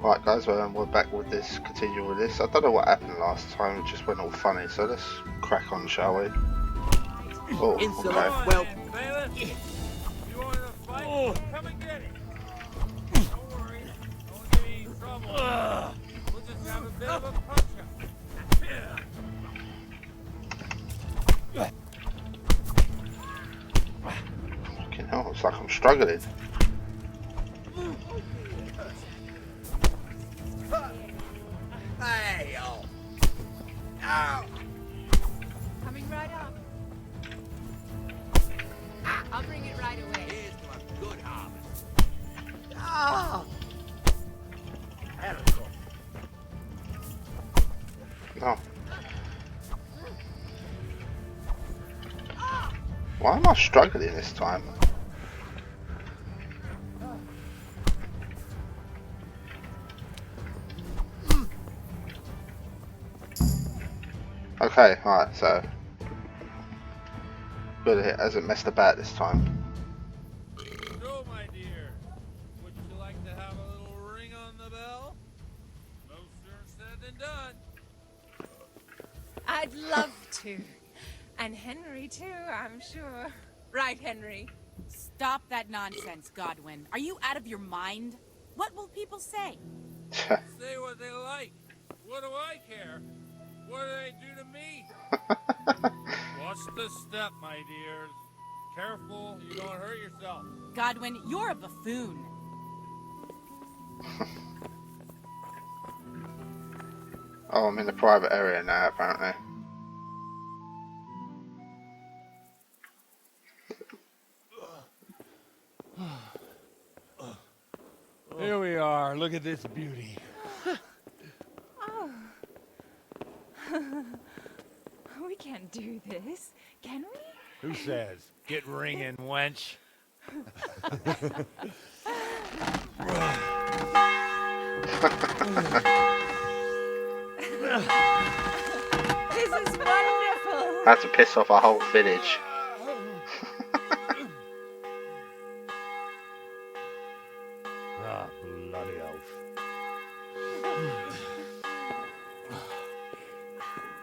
Right guys, we're back with this, continue with this. I don't know what happened last time, it just went all funny, so let's crack on, shall we? Oh, Insolent. okay. Well, You want to fight? Come and get it. Don't worry. I won't give you any trouble. We'll just have a bit of a punch-up. Fucking hell, it's like I'm struggling. hey, oh. Ow. Coming right up. I'll bring it right away. Here's to a good harvest. Ah. No. Why am I struggling this time? Okay, alright, so good, it hasn't messed about this time. So, my dear, would you like to have a little ring on the bell? No sooner said than done. I'd love to. And Henry, too, I'm sure. Right, Henry? Stop that nonsense, Godwin. Are you out of your mind? What will people say? Say what they like. What do I care? What do they do to me? Watch the step, my dears. Careful, you don't hurt yourself. Godwin, you're a buffoon. Oh, I'm in the private area now, apparently. Here we are. Look at this beauty. Oh. We can't do this, can we? Who says? Get ringing, wench. This is wonderful. Had to piss off a whole village. Ah, bloody oath.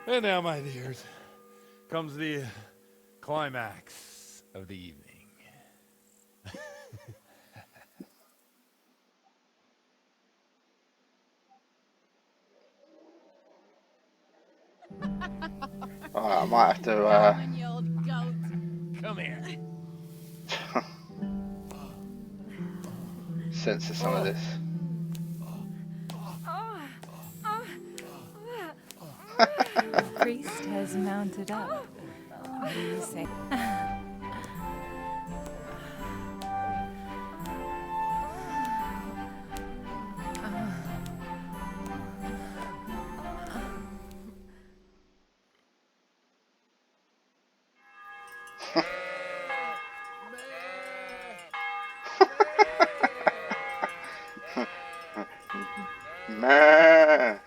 And now, my dears, comes the climax of the evening. Alright, I might have to Godwin, you old goat. Come here. censor some of this. The priest has mounted up. What do you say? Meh.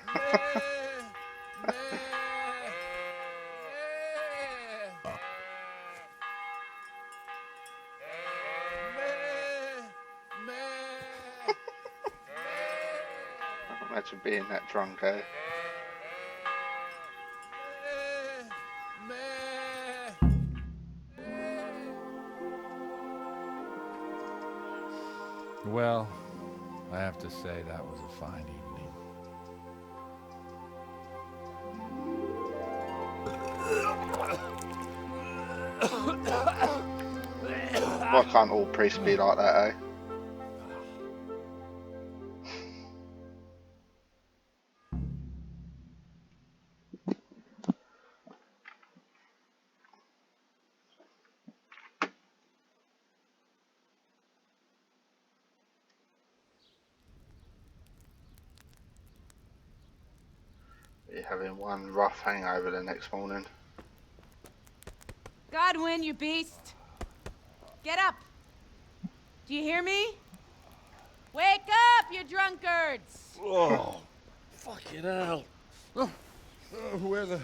Imagine being that drunk, eh? Well, I have to say that was a fine evening. Why can't all priests be like that, eh? You're having one rough hangover the next morning. Godwin, you beast. Get up. Do you hear me? Wake up, you drunkards. Oh, fucking hell. Where the...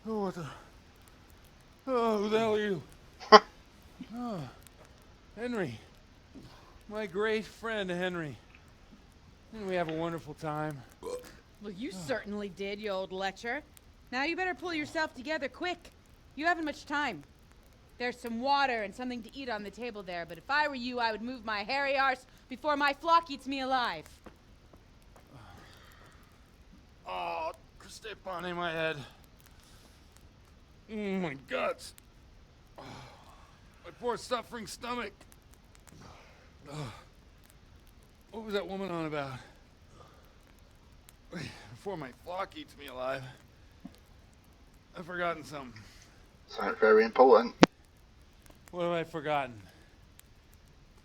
Oh, what the... Oh, who the hell are you? Oh, Henry. My great friend, Henry. And we have a wonderful time. Well, you certainly did, you old lecher. Now you better pull yourself together quick. You haven't much time. There's some water and something to eat on the table there, but if I were you, I would move my hairy arse before my flock eats me alive. Oh, step on my head. Oh, my guts. Oh, my poor suffering stomach. Oh, what was that woman on about? Before my flock eats me alive. I've forgotten something. Something very important. What have I forgotten?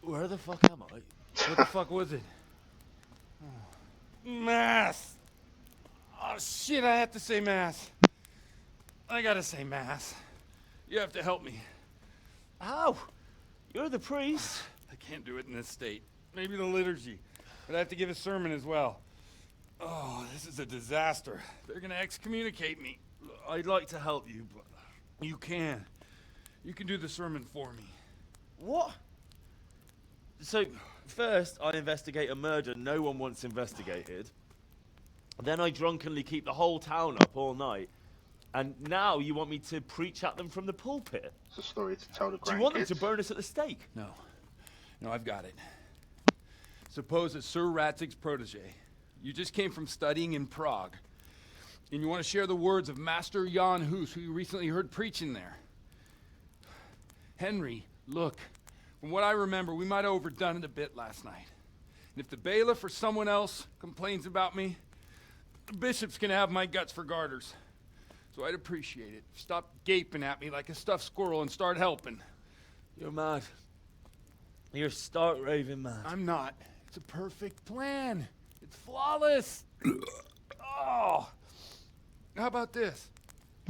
Where the fuck am I? What the fuck was it? Oh. Mass! Oh shit, I have to say mass. I gotta say mass. You have to help me. How? You're the priest. I can't do it in this state. Maybe the liturgy. But I have to give a sermon as well. Oh, this is a disaster. They're gonna excommunicate me. I'd like to help you, but you can. You can do the sermon for me. What? So, first I investigate a murder no one wants investigated. Then I drunkenly keep the whole town up all night. And now you want me to preach at them from the pulpit? It's a story to tell the grandkids. Do you want them to burn us at the stake? No. No, I've got it. Suppose that Sir Ratzig's protege. You just came from studying in Prague. And you want to share the words of Master Jan Hus, who you recently heard preaching there. Henry, look. From what I remember, we might have overdone it a bit last night. And if the bailiff or someone else complains about me, the bishop's gonna have my guts for garters. So I'd appreciate it. Stop gaping at me like a stuffed squirrel and start helping. You're mad. You're stark raving mad. I'm not. It's a perfect plan. It's flawless. Oh. How about this?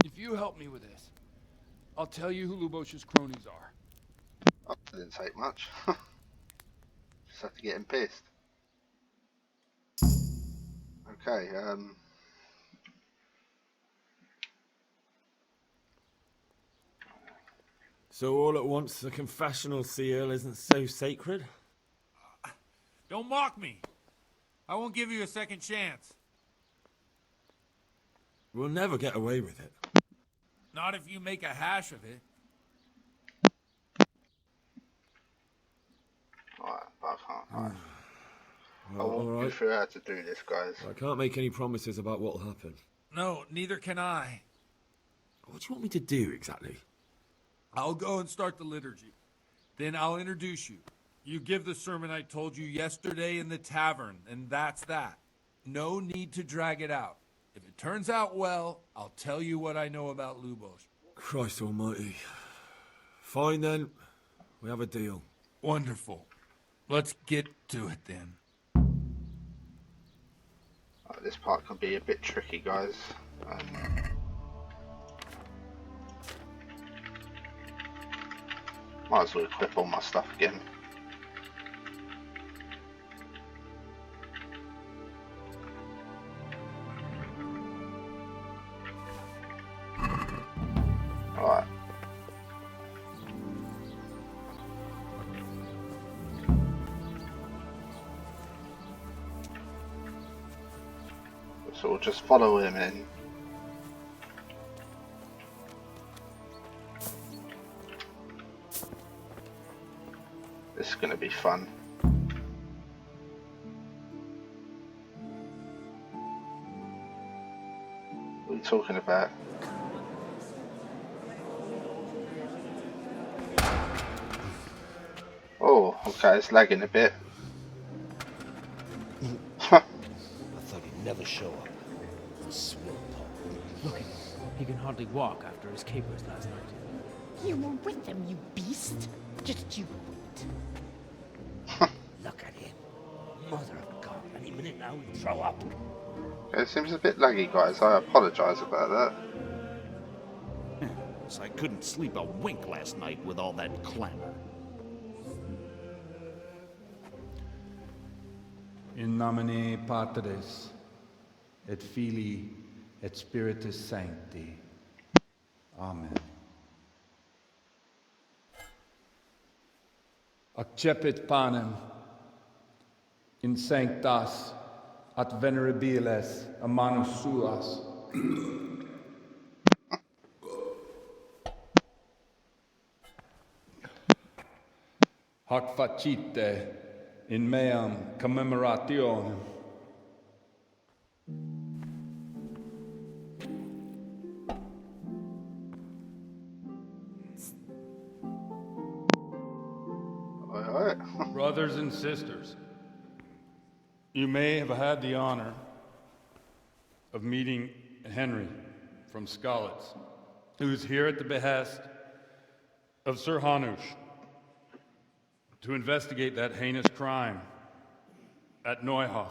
If you help me with this, I'll tell you who Lubosh's cronies are. Oh, that didn't take much. Just have to get him pissed. Okay, So all at once the confessional seal isn't so sacred? Don't mock me. I won't give you a second chance. We'll never get away with it. Not if you make a hash of it. alright, but I can't. Alright. I Well, won't all be right. through how to do this, guys. I can't make any promises about what'll happen. No, neither can I. What do you want me to do exactly? I'll go and start the liturgy. Then I'll introduce you. You give the sermon I told you yesterday in the tavern, and that's that. No need to drag it out. If it turns out well, I'll tell you what I know about Lubosh. Christ almighty. Fine then. We have a deal. Wonderful. Let's get to it then. This part can be a bit tricky, guys. Might as well equip all my stuff again. Alright. So we'll just follow him in. This is going to be fun. What are you talking about? Oh, okay, it's lagging a bit. I thought he'd never show up. Swell Paul. Look at him. He can hardly walk after his capers last night. You were with them, you beast. Just you wait. Look at him. Mother of God. Any minute now he'll throw up. It seems a bit laggy, guys. I apologise about that. So I couldn't sleep a wink last night with all that clamor. In nomine Patris, et Filii, et Spiritus Sancti. Amen. Accepit panem in sanctas at venerabiles a manus suas. Hac facite in meam commemorationem. Alright. Brothers and sisters, you may have had the honor of meeting Henry from Skalitz, who is here at the behest of Sir Hanush to investigate that heinous crime at Neuhof.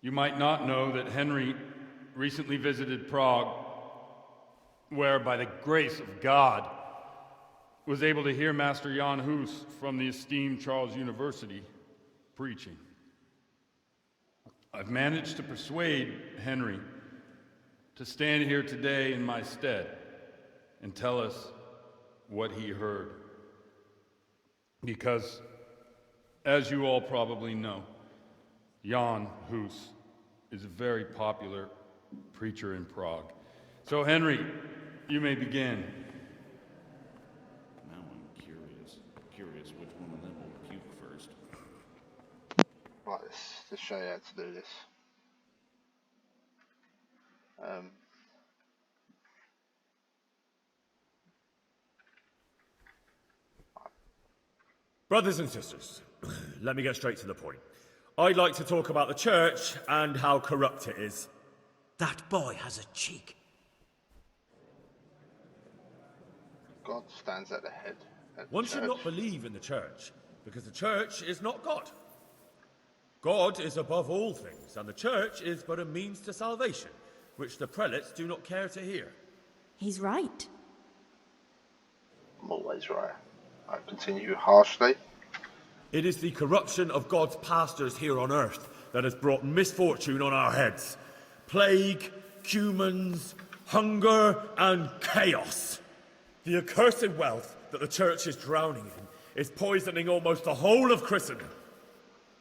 You might not know that Henry recently visited Prague, where, by the grace of God, was able to hear Master Jan Hus from the esteemed Charles University preaching. I've managed to persuade Henry to stand here today in my stead and tell us what he heard. Because, as you all probably know, Jan Hus is a very popular preacher in Prague. So, Henry, you may begin. Now I'm curious which one of them will puke first. Right, let's show you how to do this. Brothers and sisters, let me get straight to the point. I'd like to talk about the church and how corrupt it is. That boy has a cheek. God stands at the head of the One should church. not believe in the church, because the church is not God. God is above all things, and the church is but a means to salvation, which the prelates do not care to hear. He's right. I'm always right. I continue harshly. It is the corruption of God's pastors here on earth that has brought misfortune on our heads. Plague, cumens, hunger, and chaos. The accursed wealth that the church is drowning in is poisoning almost the whole of Christendom.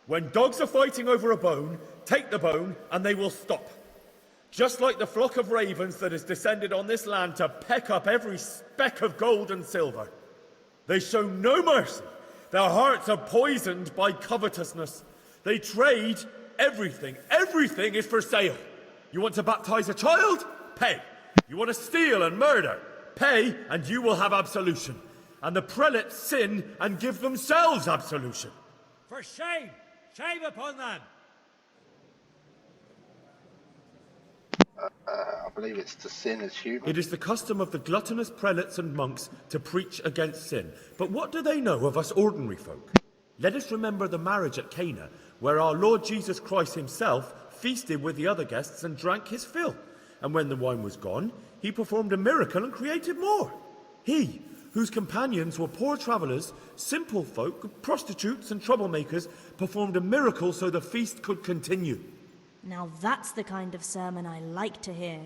When dogs are fighting over a bone, take the bone and they will stop. Just like the flock of ravens that has descended on this land to peck up every speck of gold and silver. They show no mercy. Their hearts are poisoned by covetousness. They trade everything. Everything is for sale. You want to baptize a child? Pay. You want to steal and murder? Pay, and you will have absolution. And the prelates sin and give themselves absolution. For shame! Shame upon them! I believe it's to sin as human. It is the custom of the gluttonous prelates and monks to preach against sin. But what do they know of us ordinary folk? Let us remember the marriage at Cana, where our Lord Jesus Christ himself feasted with the other guests and drank his fill. And when the wine was gone, he performed a miracle and created more. He, whose companions were poor travellers, simple folk, prostitutes and troublemakers, performed a miracle so the feast could continue. Now that's the kind of sermon I like to hear.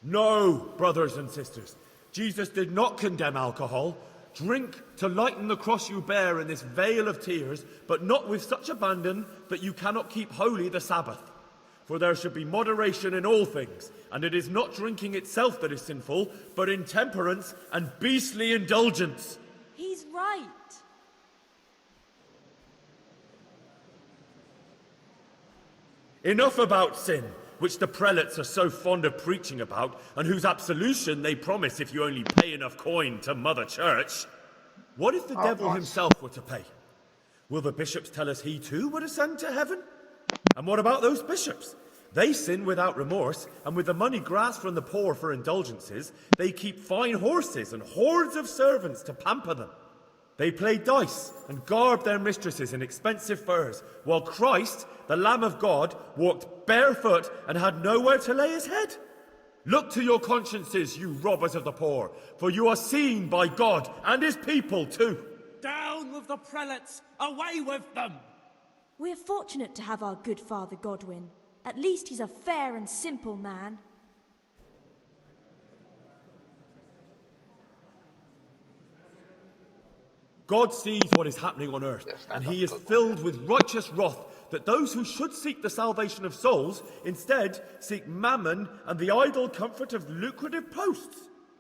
No, brothers and sisters. Jesus did not condemn alcohol. Drink to lighten the cross you bear in this vale of tears, but not with such abandon that you cannot keep holy the Sabbath. For there should be moderation in all things, and it is not drinking itself that is sinful, but intemperance and beastly indulgence. He's right. Enough about sin, which the prelates are so fond of preaching about, and whose absolution they promise if you only pay enough coin to Mother Church. What if the devil himself were to pay? Will the bishops tell us he too would ascend to heaven? And what about those bishops? They sin without remorse, and with the money grasped from the poor for indulgences, they keep fine horses and hordes of servants to pamper them. They play dice and garb their mistresses in expensive furs, while Christ, the Lamb of God, walked barefoot and had nowhere to lay his head. Look to your consciences, you robbers of the poor, for you are seen by God and his people too. Down with the prelates! Away with them! We're fortunate to have our good Father Godwin. At least he's a fair and simple man. God sees what is happening on earth, and he is filled with righteous wrath that those who should seek the salvation of souls instead seek mammon and the idle comfort of lucrative posts.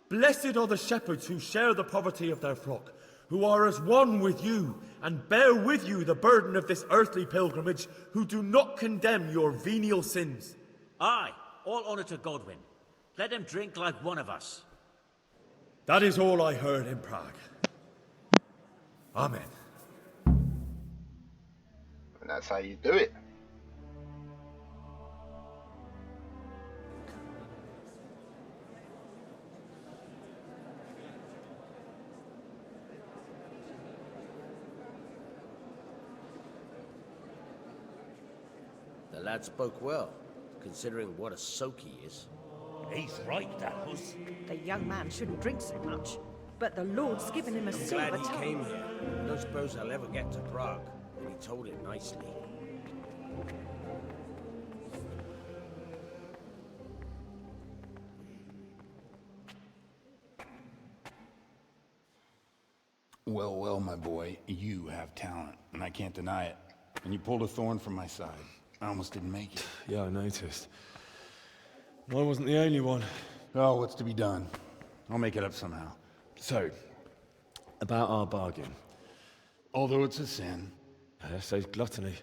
Blessed are the shepherds who share the poverty of their flock, who are as one with you and bear with you the burden of this earthly pilgrimage, who do not condemn your venial sins. Aye, all honor to Godwin. Let him drink like one of us. That is all I heard in Prague. Amen. And that's how you do it. The lad spoke well, considering what a soak he is. He's right, that was. The young man shouldn't drink so much, but the Lord's given him a I'm silver glad he tongue. came here. I don't suppose I'll ever get to Prague, and he told it nicely. Well, well, my boy, you have talent, and I can't deny it. And you pulled a thorn from my side. I almost didn't make it. Yeah, I noticed. I wasn't the only one. Oh, what's to be done? I'll make it up somehow. So, about our bargain. Although it's a sin, So gluttony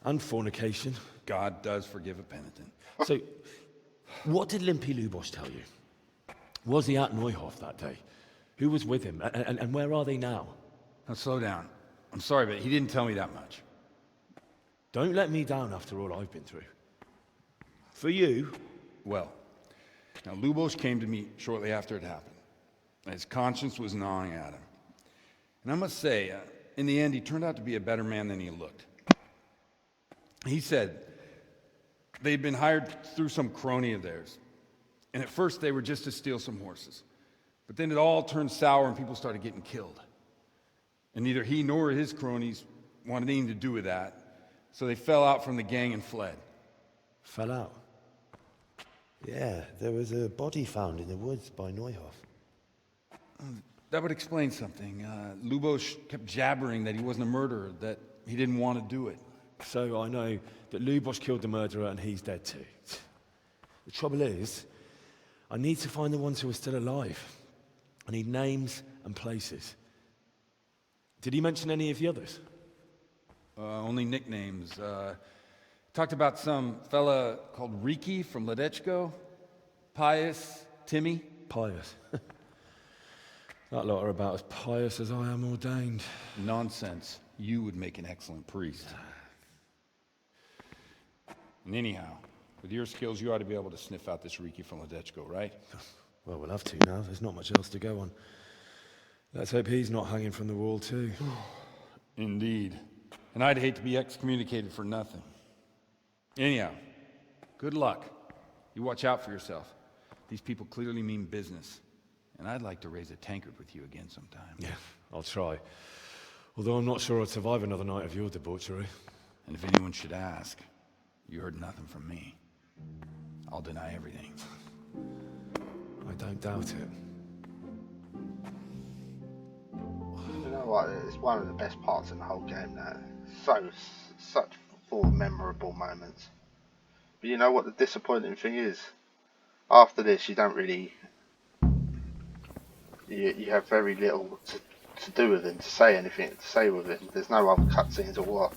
and fornication. God does forgive a penitent. So, what did Limpy Lubosh tell you? Was he at Neuhof that day? Who was with him? And where are they now? Now, slow down. I'm sorry, but he didn't tell me that much. Don't let me down after all I've been through. For you... Well, now Lubosh came to me shortly after it happened. His conscience was gnawing at him. And I must say, in the end, he turned out to be a better man than he looked. He said they'd been hired through some crony of theirs. And at first they were just to steal some horses. But then it all turned sour and people started getting killed. And neither he nor his cronies wanted anything to do with that. So they fell out from the gang and fled. Fell out? Yeah, there was a body found in the woods by Neuhof. That would explain something. Lubosh kept jabbering that he wasn't a murderer, that he didn't want to do it. So I know that Lubosh killed the murderer and he's dead too. The trouble is, I need to find the ones who are still alive. I need names and places. Did he mention any of the others? Only nicknames. Talked about some fella called Riki from Ledechko, Pius, Timmy. Pius. That lot are about as pious as I am ordained. Nonsense. You would make an excellent priest. And anyhow, with your skills, you ought to be able to sniff out this Riki from Ledechko, right? Well, we'll have to now. There's not much else to go on. Let's hope he's not hanging from the wall too. Indeed. And I'd hate to be excommunicated for nothing. Anyhow, good luck. You watch out for yourself. These people clearly mean business. And I'd like to raise a tankard with you again sometime. Yeah, I'll try. Although I'm not sure I'd survive another night of your debauchery. And if anyone should ask, you heard nothing from me. I'll deny everything. I don't doubt it. You know what? It's one of the best parts in the whole game. That such full of memorable moments. But you know what the disappointing thing is? After this, you don't really. You have very little to do with him, to say anything to say with him. There's no other cutscenes or what.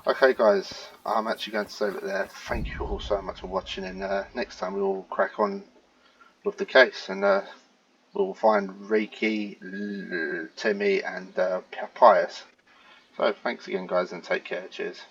Okay, guys, I'm actually going to save it there. Thank you all so much for watching, and next time we'll crack on with the case, and we'll find Riki, Timmy, and Pius. So thanks again, guys, and take care. Cheers.